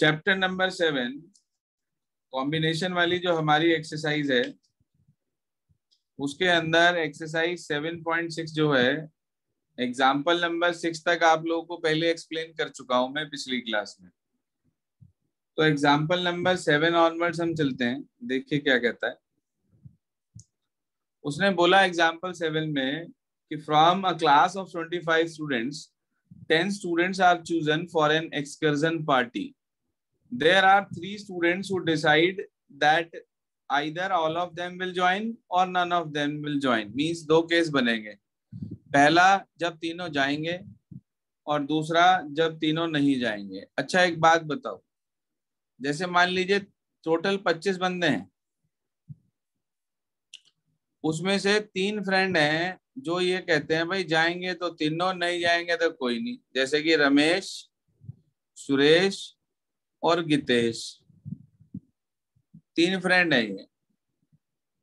Chapter number 7 combination वाली जो हमारी एक्सरसाइज है, उसके अंदर एक्सरसाइज 7.6 जो है, एग्जाम्पल नंबर 6 तक आप लोगों को पहले एक्सप्लेन कर चुका हूं मैं पिछली क्लास में। तो एग्जाम्पल नंबर 7 ऑनवर्ड्स हम चलते हैं, देखिए क्या कहता है। उसने बोला एग्जाम्पल 7 में कि from a class of 25 students 10 students are chosen for an excursion party. There are 3 students who decide that either all of them will join or none of them will join. Means दो case बनेंगे, पहला जब तीनों जाएंगे और दूसरा जब तीनों नहीं जाएंगे। अच्छा एक बात बताओ, जैसे मान लीजिए टोटल 25 बंदे हैं, उसमें से 3 फ्रेंड हैं जो ये कहते हैं भाई जाएंगे तो तीनों, नहीं जाएंगे तो कोई नहीं, जैसे कि रमेश, सुरेश और गितेश, 3 फ्रेंड है ये।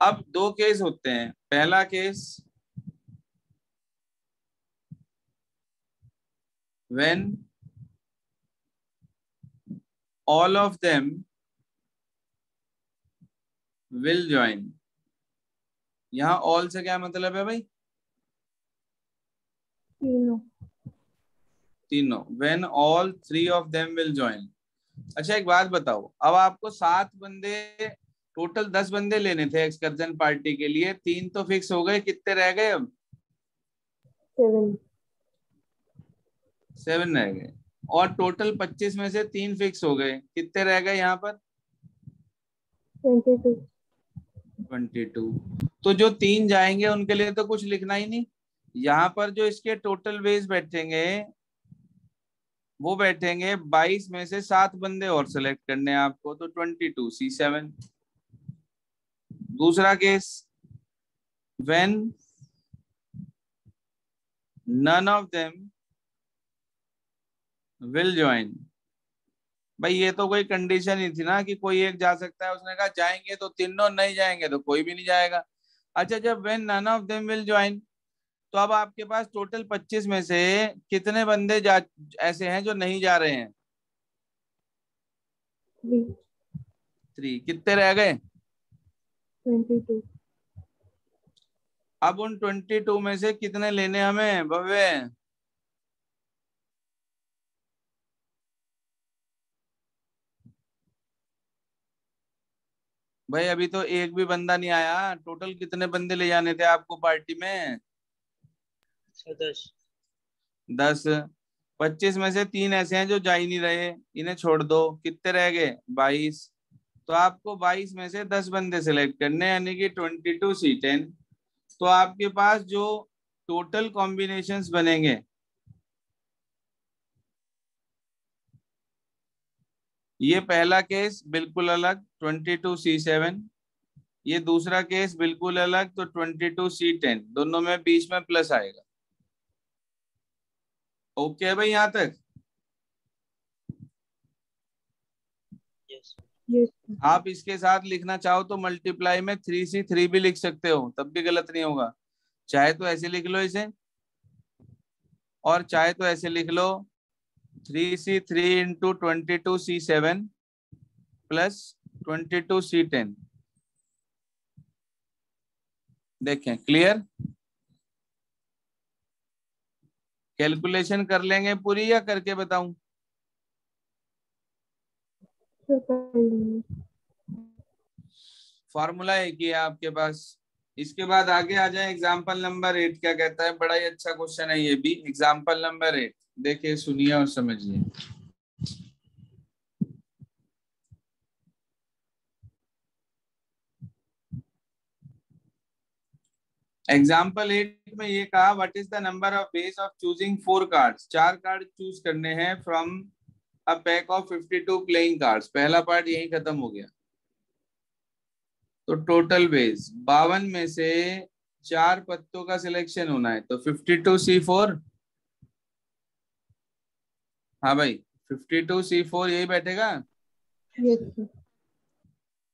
अब 2 केस होते हैं, पहला case when all of them will join। यहाँ all से क्या मतलब है भाई? तीनों। when all 3 of them will join। अच्छा एक बात बताओ, अब आपको 7 बंदे, टोटल 10 बंदे लेने थे एक्सकर्जन पार्टी के लिए, 3 तो फिक्स हो गए, कितने रह गए अब? 7 रह गए। और टोटल 25 में से 3 फिक्स हो गए, कितने रह गए यहाँ पर? 22। तो जो 3 जाएंगे उनके लिए तो कुछ लिखना ही नहीं। यहाँ पर जो इसके टोटल वेज बैठेंगे वो बैठेंगे 22 में से 7 बंदे और सेलेक्ट करने हैं आपको, तो 22 C7। दूसरा case when none of them will join। भाई ये तो कोई कंडीशन ही थी ना कि कोई एक जा सकता है, उसने कहा जाएंगे तो तीनों, नहीं जाएंगे तो कोई भी नहीं जाएगा। अच्छा जब when none of them will join, तो अब आपके पास टोटल 25 में से कितने बंदे ऐसे हैं जो नहीं जा रहे हैं? 3। कितने रह गए? 22। अब उन 22 में से कितने लेने हमें भव्य? भाई अभी तो एक भी बंदा नहीं आया, टोटल कितने बंदे ले जाने थे आपको पार्टी में? 10। 25 में से 3 ऐसे हैं जो जा ही नहीं रहे, इन्हें छोड़ दो, कितने रह गए? 22। तो आपको 22 में से 10 बंदे सिलेक्ट करने, यानी कि 22C10। तो आपके पास जो टोटल कॉम्बिनेशंस बनेंगे, ये पहला केस बिल्कुल अलग 22C7, ये दूसरा केस बिल्कुल अलग तो 22C10, दोनों में बीच में प्लस आएगा। ओके है भाई यहाँ तक? yes। आप इसके साथ लिखना चाहो तो मल्टीप्लाई में 3C3 भी लिख सकते हो, तब भी गलत नहीं होगा। चाहे तो ऐसे लिख लो इसे, और चाहे तो ऐसे लिख लो 3C3 into 22C7 plus 22C10। देखें क्लियर? कैलकुलेशन कर लेंगे पूरी या करके बताऊं? फॉर्मूला एक ही है आपके पास। इसके बाद आगे आ जाए एग्जाम्पल नंबर 8 क्या कहता है। बड़ा ही अच्छा क्वेश्चन है ये भी, एग्जाम्पल नंबर 8 देखिए, सुनिए और समझिए। एग्जाम्पल 8 में ये कहा, what is the number of ways of choosing 4 cards. 4 card choose करने हैं from a pack of 52 playing cards. पहला पार्ट यही खत्म हो गया। तो टोटल वेज 52 में से 4 पत्तों का सिलेक्शन होना है, तो 52C4। हाँ भाई 52C4 यही बैठेगा। yes।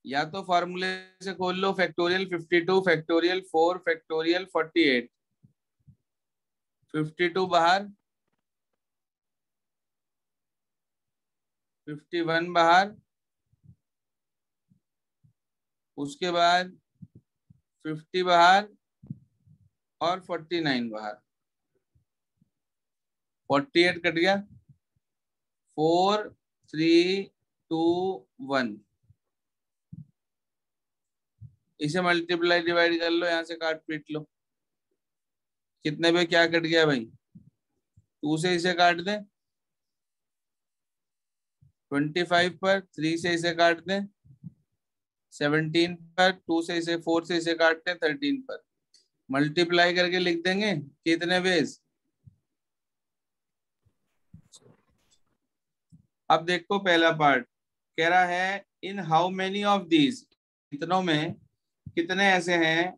या तो फॉर्मूले से खोल लो, फैक्टोरियल 52 फैक्टोरियल 4 फैक्टोरियल 48, 52 बाहर 51 बाहर, उसके बाद 50 बाहर और 49 बाहर। 48 कट गया। 4 3 2 1। इसे मल्टीप्लाई डिवाइड कर लो, यहां से काट पीट लो। कितने पे क्या कट गया भाई? 2 से इसे काट दें, 25 पर 3 से इसे काट दें, 17 पर 2 से इसे 4 से इसे काटते हैं, 13 पर मल्टीप्लाई करके लिख देंगे कितने बेस। अब देखो पहला पार्ट कह रहा है in how many of these, कितनों में कितने ऐसे हैं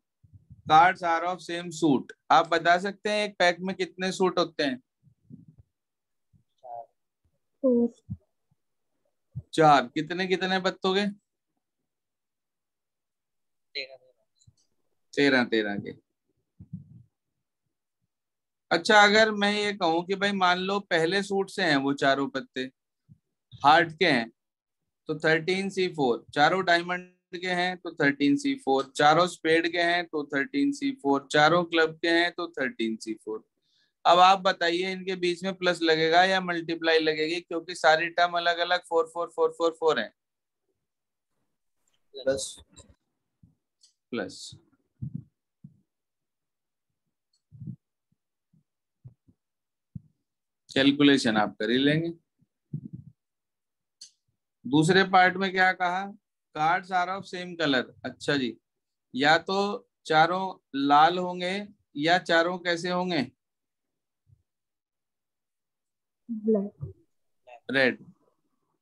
cards are of same suit. आप बता सकते हैं एक पैक में कितने सूट होते हैं? 4, 4। कितने कितने पत्तों के? 13 13 के। अच्छा, अगर मैं ये कहूं कि भाई मान लो पहले सूट से हैं वो चारों पत्ते, हार्ट के हैं, तो 13C4। चारों डायमंड के हैं तो 13C4। चारों स्पेड के हैं तो 13C4। चारों क्लब के हैं तो 13C4। अब आप बताइए इनके बीच में प्लस लगेगा या मल्टीप्लाई लगेगी, क्योंकि सारी टर्म अलग अलग 4 4 4 4 4 है। प्लस। प्लस। कैलकुलेशन आप कर ही लेंगे। दूसरे पार्ट में क्या कहा? Cards are of same colour. अच्छा जी, या तो चारों लाल होंगे या चारों कैसे होंगे? ब्लैक। रेड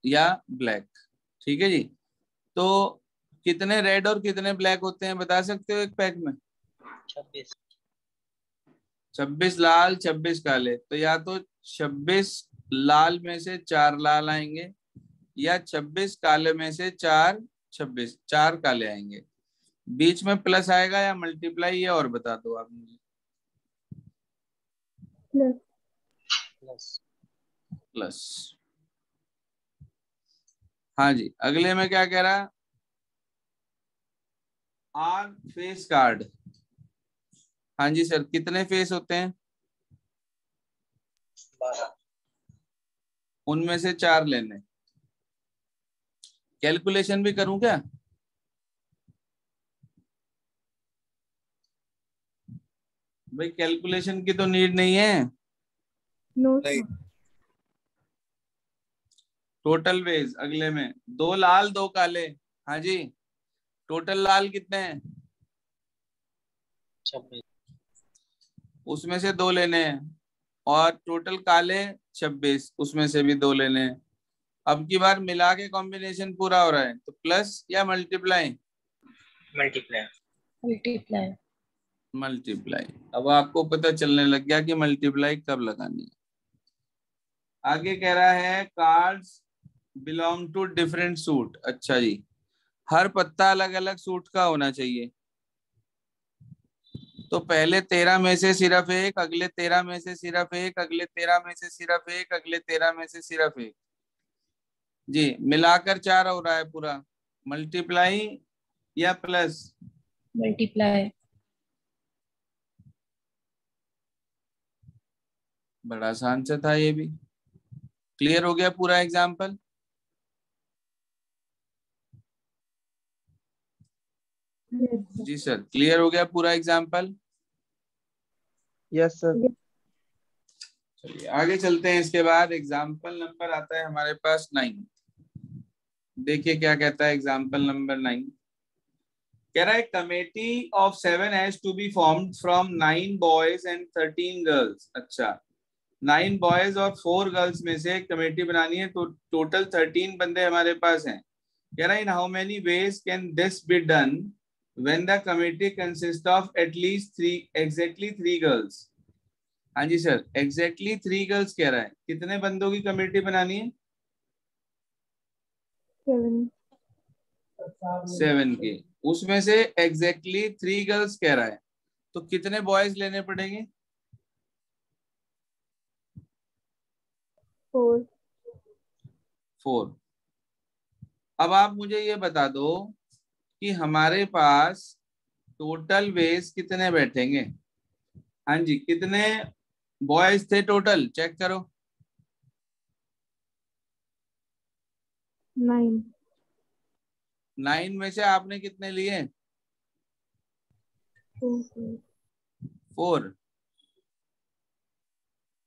या ब्लैक। ठीक है जी। तो कितने रेड और कितने ब्लैक होते हैं बता सकते हो एक पैक में? 26। 26 लाल 26 काले। तो या तो 26 लाल में से 4 लाल आएंगे, या 26 काले में से 4 काले आएंगे। बीच में प्लस आएगा या मल्टीप्लाई, ये और बता दो आप मुझे। प्लस। प्लस। प्लस। हाँ जी, अगले में क्या कह रहा? Are face card. हाँ जी सर, कितने फेस होते हैं? 12। उनमें से 4 लेने। कैलकुलेशन भी करूं क्या? भाई कैलकुलेशन की तो नीड नहीं है। नो नहीं। सर। टोटल वेज अगले में 2 लाल 2 काले। हाँ जी, टोटल लाल कितने हैं? 26। उसमें से 2 लेने हैं। और टोटल काले 26, उसमें से भी 2 लेने हैं। अब की बार मिला के कॉम्बिनेशन पूरा हो रहा है, तो प्लस या मल्टीप्लाई? मल्टीप्लाई। मल्टीप्लाई। मल्टीप्लाई। अब आपको पता चलने लग गया कि मल्टीप्लाई कब लगानी है। आगे कह रहा है cards belong to different suit. अच्छा जी, हर पत्ता अलग अलग सूट का होना चाहिए। तो पहले 13 में से सिर्फ एक, अगले 13 में से सिर्फ एक, अगले 13 में से सिर्फ एक, अगले 13 में से सिर्फ एक। जी, मिलाकर 4 हो रहा है पूरा। मल्टीप्लाई या प्लस? मल्टीप्लाई। बड़ा आसान से था ये भी। क्लियर हो गया पूरा एग्जाम्पल? जी सर, क्लियर हो गया पूरा एग्जाम्पल? Yes sir. चलिए आगे चलते हैं। इसके बाद एग्जाम्पल नंबर आता है हमारे पास 9। देखिए क्या कहता है एग्जाम्पल नंबर 9। कह रहा है committee of 7 has to be formed from 9 boys and 13 girls. अच्छा, 9 बॉयज और 4 गर्ल्स में से एक कमेटी बनानी है, तो टोटल 13 बंदे हमारे पास हैं। कह रहा है in how many ways can this be done when the committee consist of at least 3 girls. हाँ जी सर, एग्जैक्टली 3 गर्ल्स कह रहा है। कितने बंदों की कमेटी बनानी है? 7। 7 की। उसमें से एग्जैक्टली 3 गर्ल्स कह रहा है, तो कितने बॉयज लेने पड़ेंगे? 4। 4। अब आप मुझे ये बता दो कि हमारे पास टोटल बेस कितने बैठेंगे। हाँ जी, कितने बॉयज थे टोटल, चेक करो। 9. 9 में से आपने कितने लिए? 4. 4।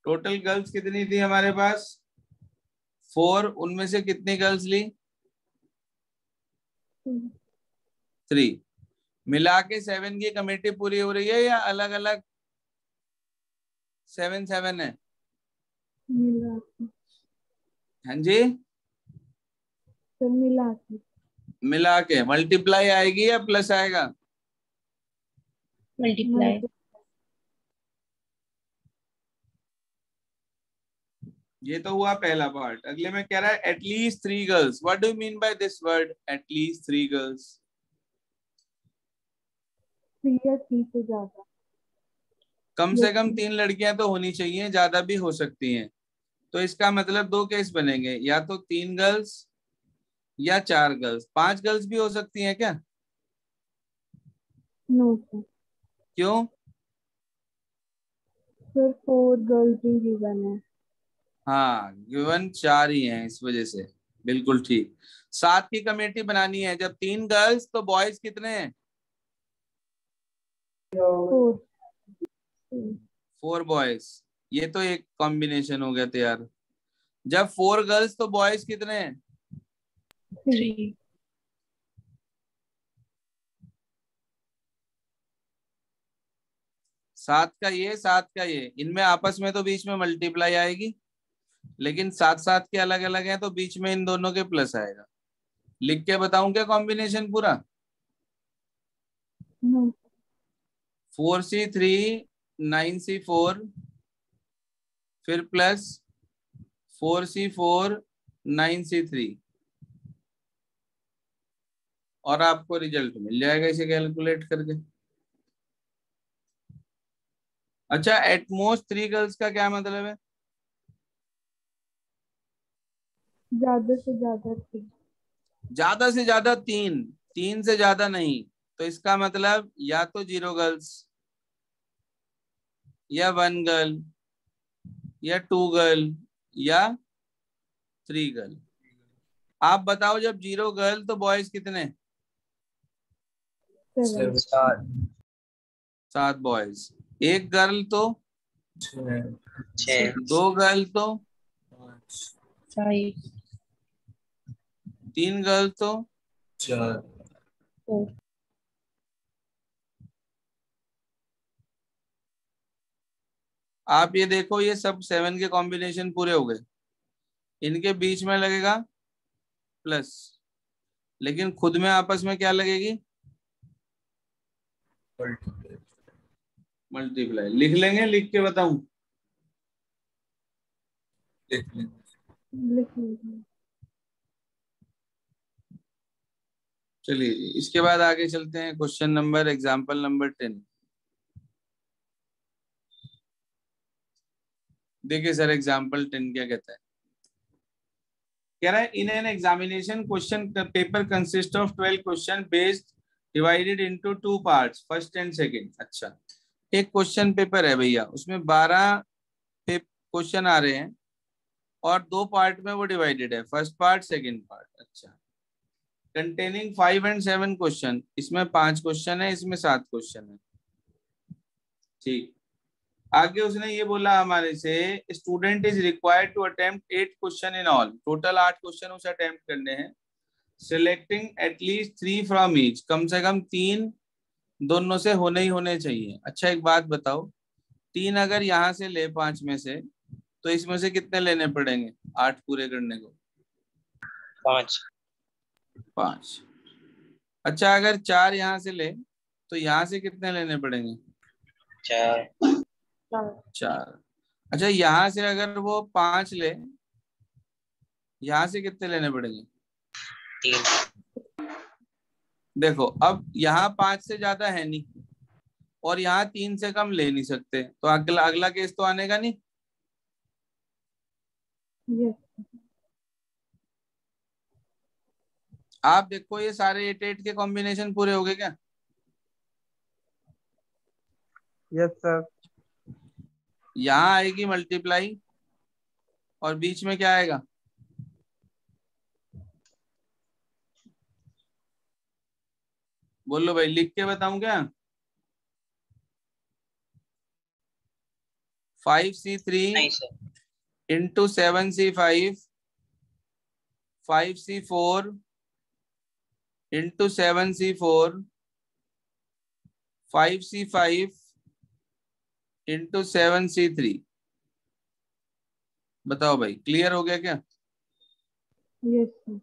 टोटल गर्ल्स कितनी थी हमारे पास? 4। उनमें से कितनी गर्ल्स ली? 3। मिला के 7 की कमेटी पूरी हो रही है या अलग अलग 7 है? मिला के. हाँ जी, सब मिला के. मिला के मल्टीप्लाई आएगी या प्लस आएगा? मल्टीप्लाई. ये तो हुआ पहला पार्ट। अगले में कह रहा है at least 3 girls. What do you mean by this word at least 3 girls? 3 या 3 से ज्यादा. कम से कम 3 लड़कियां तो होनी चाहिए, ज्यादा भी हो सकती हैं। तो इसका मतलब 2 केस बनेंगे, या तो 3 गर्ल्स या 4 गर्ल्स। 5 गर्ल्स भी हो सकती हैं क्या? No sir. क्यों? सर 4 गर्ल्स ही गिवन है. हाँ, गिवन 4 ही हैं, इस वजह से। बिल्कुल ठीक। 7 की कमेटी बनानी है। जब 3 गर्ल्स तो बॉयज कितने हैं? 4. 4 बॉयज। ये तो एक कॉम्बिनेशन हो गया तैयार। जब 4 गर्ल्स तो बॉयज कितने हैं? 3. 7 का ये, 7 का ये, इनमें आपस में तो बीच में मल्टीप्लाई आएगी, लेकिन 7 7 के अलग अलग हैं तो बीच में इन दोनों के प्लस आएगा। लिख के बताऊं क्या कॉम्बिनेशन पूरा? नो. 4C3 9C4 फिर प्लस 4C4 9C3 और आपको रिजल्ट मिल जाएगा इसे कैलकुलेट करके। अच्छा, एटमोस्ट 3 गर्ल्स का क्या मतलब है? ज्यादा से ज्यादा 3. ज्यादा से ज्यादा 3, 3 से ज्यादा नहीं। तो इसका मतलब या तो 0 गर्ल्स या 1 गर्ल या 2 गर्ल या 3 गर्ल। आप बताओ, जब 0 गर्ल तो बॉयज कितने? 7. 7 बॉयज। 1 गर्ल तो 6 2 गर्ल तो 5. 3 गर्ल तो 4. आप ये देखो, ये सब 7 के कॉम्बिनेशन पूरे हो गए। इनके बीच में लगेगा प्लस, लेकिन खुद में आपस में क्या लगेगी? मल्टीप्लाई। लिख लेंगे, लिख के बताऊं? लिख लीजिए. चलिए जी, इसके बाद आगे चलते हैं। Question number, example number 10। देखिए सर, एग्जाम्पल 10 क्या कहता है। कह रहा है in an examination question paper consist of 12 question based divided into 2 parts, first and second. अच्छा, एक क्वेश्चन पेपर है भैया, उसमें 12 क्वेश्चन आ रहे हैं और 2 पार्ट में वो डिवाइडेड है, फर्स्ट पार्ट सेकंड पार्ट। अच्छा, कंटेनिंग 5 and 7 क्वेश्चन। इसमें 5 क्वेश्चन है, इसमें 7 क्वेश्चन है। ठीक। आगे उसने ये बोला हमारे से, student is required to attempt 8 question in all. Total 8 question उसे अटेम्प्ट करने हैं। Selecting at least 3 from each. कम से कम 3 दोनों से होने ही होने चाहिए। अच्छा, एक बात बताओ, 3 अगर यहाँ से ले 5 में से, तो इसमें से कितने लेने पड़ेंगे 8 पूरे करने को? 5। अच्छा, अगर 4 यहाँ से ले तो यहाँ से कितने लेने पड़ेंगे? 4 4। अच्छा, यहाँ से अगर वो 5 ले, यहाँ से कितने लेने पड़ेंगे? 3 देखो, अब यहाँ 5 से ज्यादा है नहीं और यहाँ 3 से कम ले नहीं सकते, तो अगला अगला केस तो आने का नहीं। यस. आप देखो ये सारे 8 के कॉम्बिनेशन पूरे हो गए क्या? Yes sir. यहाँ आएगी मल्टीप्लाई और बीच में क्या आएगा? बोलो भाई, लिख के बताऊं क्या? 5C3 नहीं sir. Into 7C5, 5C4 into 7C4, 5C5 into 7C3। बताओ भाई, क्लियर हो गया क्या? Yes sir.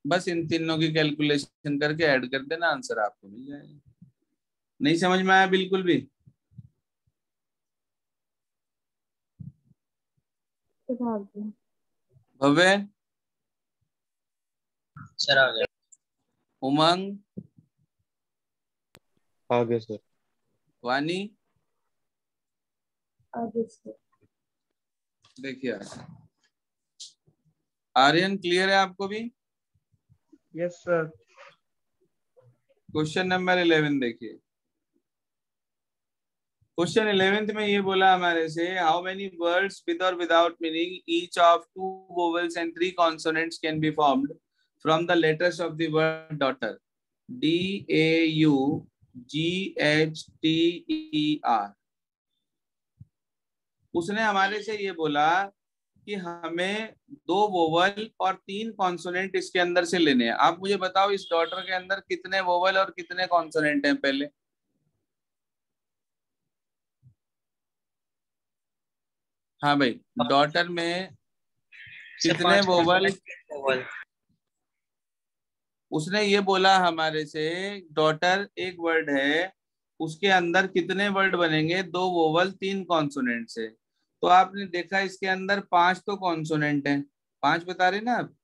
बस इन तीनों की कैलकुलेशन करके ऐड कर देना, आंसर आपको मिल जाएगा। नहीं समझ में आया बिल्कुल भी? सर आ गया। भव्य, सर आ गया। उमंग, आगे सर। वानी, आगे सर। देखिए आर्यन, क्लियर है आपको भी? Yes sir. क्वेश्चन नंबर 11 देखिए। क्वेश्चन 11th में ये बोला हमारे से, हाउ मेनी वर्ड्स विद और without meaning each of 2 vowels and 3 consonants can be formed from the letters of the word daughter, DAUGHTER। उसने हमारे से ये बोला कि हमें 2 वोवल और 3 कॉन्सोनेंट इसके अंदर से लेने हैं। आप मुझे बताओ इस डॉटर के अंदर कितने वोवल और कितने कॉन्सोनेंट हैं पहले? हाँ भाई, डॉटर में सर कितने 5 वोवल? वोवल। उसने ये बोला हमारे से, डॉटर एक वर्ड है, उसके अंदर कितने वर्ड बनेंगे? 2 वोवल 3 कॉन्सोनेंट से। तो आपने देखा इसके अंदर 5 तो कॉन्सोनेंट हैं, 5 बता रहे ना आप,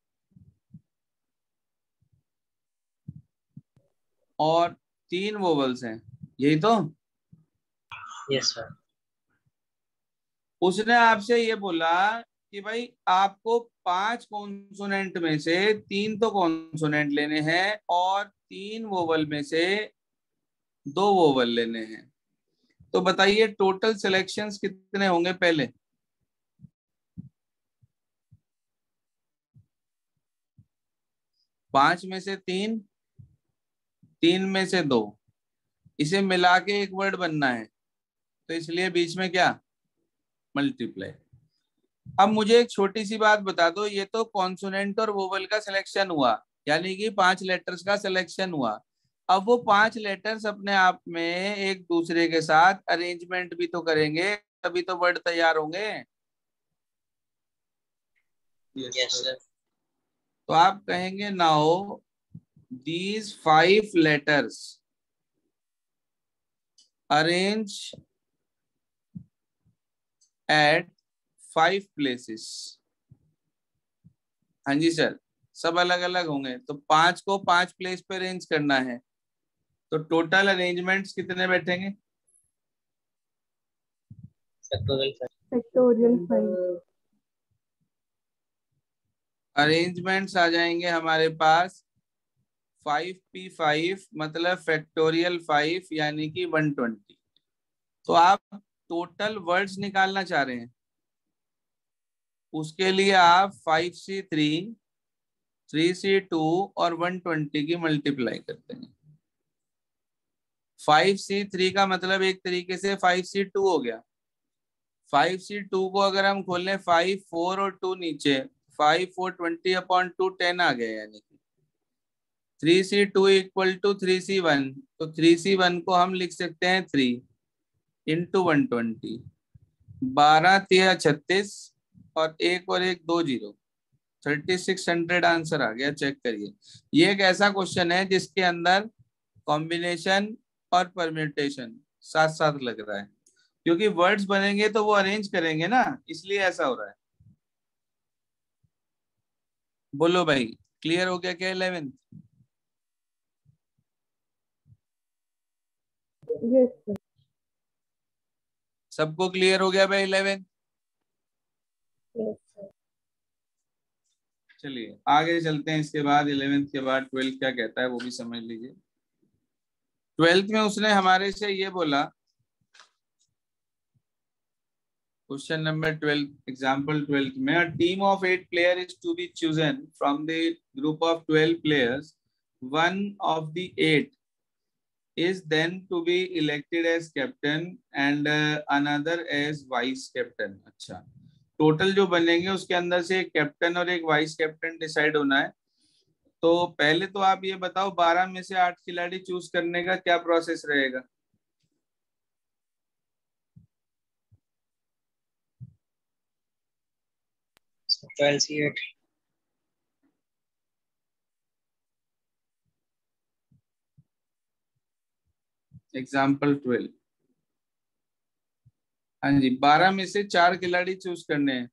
और 3 वोवल्स हैं, यही तो। Yes sir. उसने आपसे ये बोला कि भाई आपको 5 कॉन्सोनेंट में से 3 तो कॉन्सोनेंट लेने हैं और 3 वोवल में से 2 वोवल लेने हैं। तो बताइए टोटल सिलेक्शंस कितने होंगे पहले? 5 में से 3, 3 में से 2, इसे मिला के एक वर्ड बनना है, तो इसलिए बीच में क्या? मल्टीप्लाई। अब मुझे एक छोटी सी बात बता दो, ये तो कॉन्सोनेंट और वोवल का सिलेक्शन हुआ, यानी कि 5 लेटर्स का सिलेक्शन हुआ। अब वो 5 लेटर्स अपने आप में एक दूसरे के साथ अरेंजमेंट भी तो करेंगे, तभी तो वर्ड तैयार होंगे। Yes sir. तो आप कहेंगे now these 5 letters arrange eight 5 places. हाँ जी सर, सब अलग अलग होंगे, तो 5 को 5 प्लेस पे अरेंज करना है, तो टोटल अरेंजमेंट्स कितने बैठेंगे? Factorial sir. फैक्टोरियल 5। अरेंजमेंट्स आ जाएंगे हमारे पास 5P5, मतलब फैक्टोरियल 5 यानी कि 120। तो आप टोटल वर्ड्स निकालना चाह रहे हैं, उसके लिए आप 5C3, 3C2 और 120 की मल्टीप्लाई करते हैं। 5C3 का मतलब एक तरीके से 5C2 हो गया। 5C2 को अगर हम खोलें 5, 4 और 2 नीचे, 5, 4, 20/2 10 आ गया, यानी कि 3C2 इक्वल टू 3C1। तो 3C1 को हम लिख सकते हैं 3 इंटू 120, 12 13 36 और एक 2 जीरो, 3600 आंसर आ गया। चेक करिए, ये एक ऐसा क्वेश्चन है जिसके अंदर कॉम्बिनेशन और परम्यूटेशन साथ साथ लग रहा है, क्योंकि वर्ड्स बनेंगे तो वो अरेंज करेंगे ना, इसलिए ऐसा हो रहा है। बोलो भाई, क्लियर हो गया क्या 11th? Yes sir. सबको क्लियर हो गया भाई 11th? Yes sir. चलिए आगे चलते हैं। इसके बाद 11th के बाद 12th क्या कहता है वो भी समझ लीजिए। 12th में उसने हमारे से ये बोला, क्वेश्चन नंबर 12, एग्जाम्पल 12 में, a team of 8 players is to be chosen from the group of 12 players. One of the 8 is then to be elected as captain and another as vice captain. अच्छा, total जो बनेंगे उसके अंदर से एक captain और एक वाइस कैप्टन डिसाइड होना है। तो पहले तो आप ये बताओ 12 में से 8 खिलाड़ी चूज करने का क्या प्रोसेस रहेगा? So 12C8. एग्जाम्पल 12। हाँ जी, 12 में से 4 खिलाड़ी चूज करने हैं,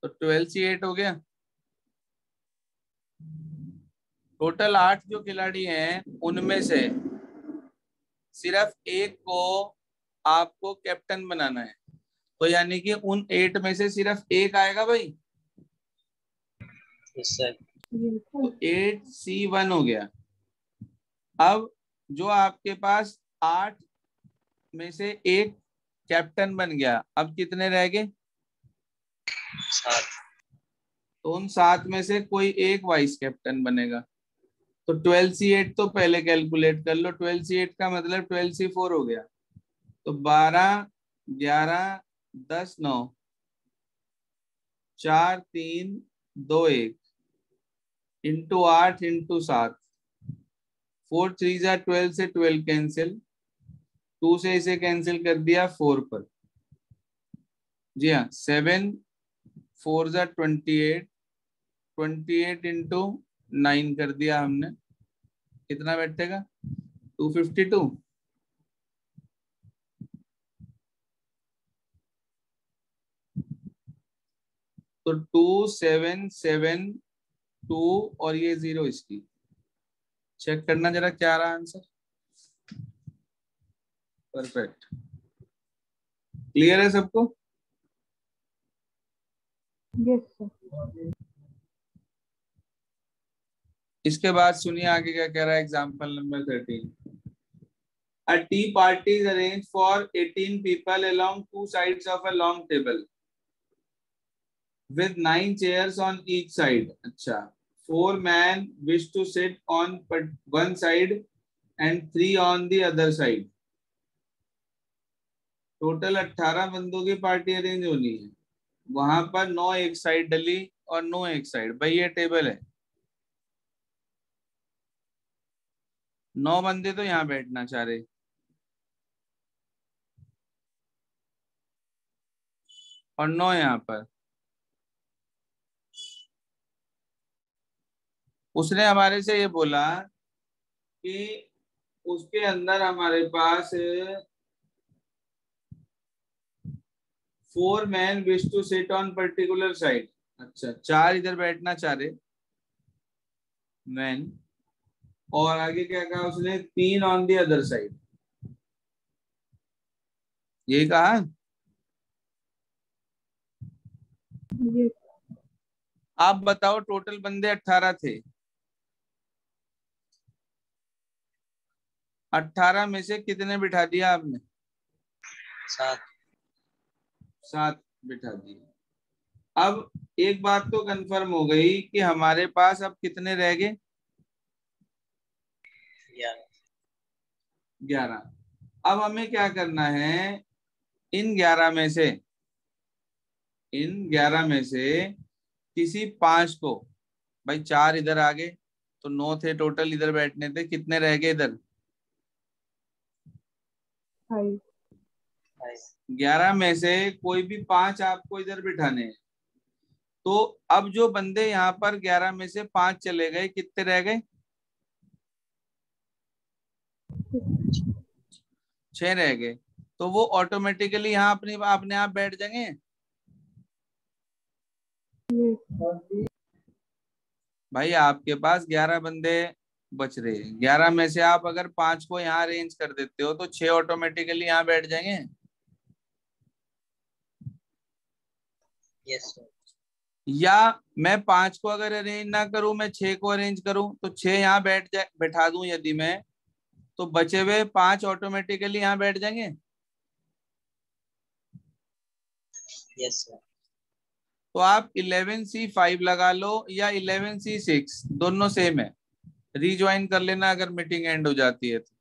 तो 12C8 हो गया। टोटल 8 जो खिलाड़ी हैं उनमें से सिर्फ एक को आपको कैप्टन बनाना है, तो यानी कि उन 8 में से सिर्फ एक आएगा भाई। Yes, sir. तो 8C1 हो गया। अब जो आपके पास 8 में से एक कैप्टन बन गया, अब कितने रह गए? 7. तो उन 7 में से कोई एक वाइस कैप्टन बनेगा। तो 12C8 तो पहले कैलकुलेट कर लो। 12C8 का मतलब 12C4 हो गया। तो 12, 11, 10, 9, 4, 3, 2, 1 इंटू 8 इंटू 7, 4 3 जा 12 से 12 कैंसिल, 2 से इसे कैंसिल कर दिया 4 पर। जी हाँ, 7 4 जा 28, 28 इंटू 9 कर दिया हमने, कितना बैठेगा? 252। तो 2772 और ये 0 इसकी। चेक करना जरा क्या रहा आंसर। परफेक्ट, क्लियर है सबको? Yes, sir. इसके बाद सुनिए आगे क्या कह रहा है। Example number 13। A tea party is arranged for 18 people along 2 sides of a long table with 9 chairs on each side. अच्छा, 4 men wish to sit on one side and 3 on the other side. Total 18 बंदों की party arrange होनी है। वहां पर 9 एक side डली और 9 एक साइड। भाई ये टेबल है, 9 बंदे तो यहाँ बैठना चाह रहे, और 9 यहाँ पर। उसने हमारे से ये बोला कि उसके अंदर हमारे पास 4 men wish to sit on particular side. अच्छा, 4 इधर बैठना चाह रहे मैन, और आगे क्या कहा उसने? 3 ऑन दी अदर साइड, यही कहा। Yes. आप बताओ टोटल बंदे 18 थे, 18 में से कितने बिठा दिया आपने? 7. 7 बिठा दिए। अब एक बात तो कंफर्म हो गई कि हमारे पास अब कितने रह गए? 11। अब हमें क्या करना है? इन 11 में से किसी 5 को, भाई 4 इधर आ गए तो 9 थे टोटल इधर बैठने थे, कितने रह गए इधर? 5. 11 में से कोई भी 5 आपको इधर बिठाने हैं। तो अब जो बंदे यहाँ पर 11 में से 5 चले गए, कितने रह गए? 6 रह गए। तो वो ऑटोमेटिकली यहाँ अपने आप बैठ जाएंगे। Yes. भाई आपके पास 11 बंदे बच रहे हैं, 11 में से आप अगर 5 को यहाँ अरेंज कर देते हो तो 6 ऑटोमेटिकली यहाँ बैठ जाएंगे। Yes, sir. या मैं 5 को अगर अरेंज ना करूं, मैं 6 को अरेंज करूं, तो 6 यहाँ बैठा दूं यदि मैं, तो बचे हुए 5 ऑटोमेटिकली यहाँ बैठ जाएंगे। Yes sir. तो आप 11C5 लगा लो या 11C6, दोनों सेम है, रिज्वाइन कर लेना अगर मीटिंग एंड हो जाती है तो।